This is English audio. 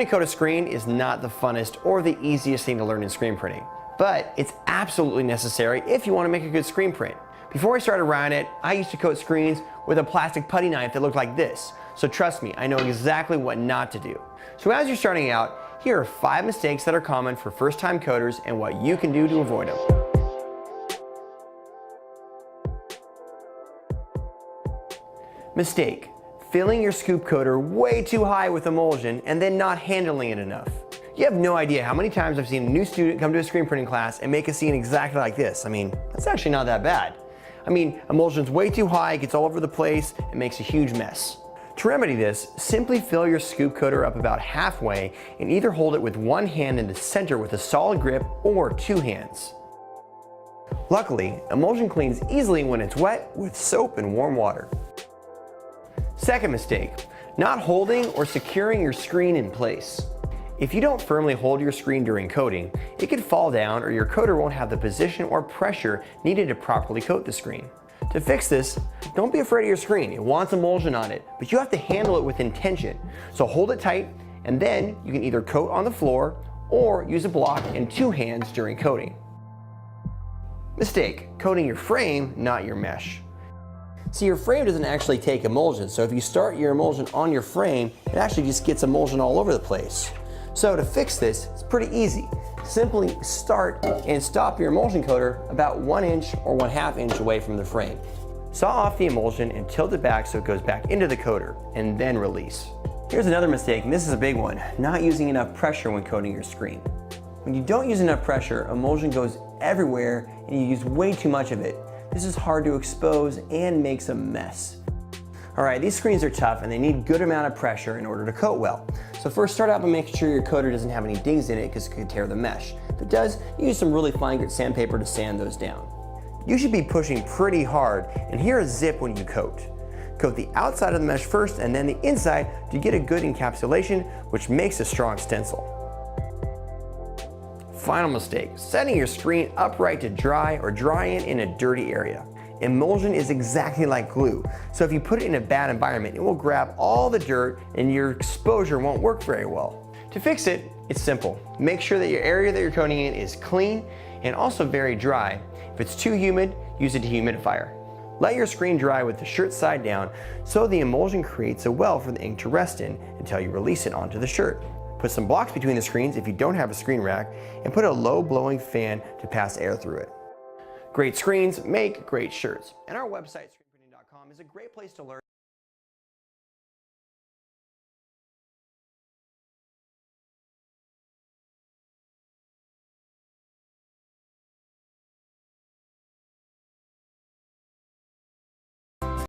Learning to coat a screen is not the funnest or the easiest thing to learn in screen printing, but it's absolutely necessary if you want to make a good screen print. Before I started around it, I used to coat screens with a plastic putty knife that looked like this. So trust me, I know exactly what not to do. So as you're starting out, here are 5 mistakes that are common for first-time coaters and what you can do to avoid them. Mistake: filling your scoop coater way too high with emulsion and then not handling it enough. You have no idea how many times I've seen a new student come to a screen printing class and make a scene exactly like this. I mean, that's actually not that bad. Emulsion's way too high, it gets all over the place, and makes a huge mess. To remedy this, simply fill your scoop coater up about halfway and either hold it with one hand in the center with a solid grip or 2 hands. Luckily, emulsion cleans easily when it's wet with soap and warm water. Second mistake: not holding or securing your screen in place. If you don't firmly hold your screen during coating, it could fall down or your coater won't have the position or pressure needed to properly coat the screen. To fix this, don't be afraid of your screen. It wants emulsion on it, but you have to handle it with intention. So hold it tight, and then you can either coat on the floor or use a block and 2 hands during coating. Mistake: coating your frame, not your mesh. See, your frame doesn't actually take emulsion, so if you start your emulsion on your frame, it actually just gets emulsion all over the place. So to fix this, it's pretty easy. Simply start and stop your emulsion coater about 1 inch or 1/2 inch away from the frame. Saw off the emulsion and tilt it back so it goes back into the coater, and then release. Here's another mistake, and this is a big one: not using enough pressure when coating your screen. When you don't use enough pressure, emulsion goes everywhere and you use way too much of it. This is hard to expose and makes a mess. Alright, these screens are tough and they need good amount of pressure in order to coat well. So first, start out by making sure your coater doesn't have any dings in it because it could tear the mesh. If it does, use some really fine grit sandpaper to sand those down. You should be pushing pretty hard, and here is zip when you coat. Coat the outside of the mesh first and then the inside to get a good encapsulation, which makes a strong stencil. Final mistake: setting your screen upright to dry or dry it in a dirty area. Emulsion is exactly like glue, so if you put it in a bad environment, it will grab all the dirt and your exposure won't work very well. To fix it, it's simple. Make sure that your area that you're coating in is clean and also very dry. If it's too humid, use a dehumidifier. Let your screen dry with the shirt side down so the emulsion creates a well for the ink to rest in until you release it onto the shirt. Put some blocks between the screens if you don't have a screen rack, and put a low blowing fan to pass air through it. Great screens make great shirts, and our website, screenprinting.com, is a great place to learn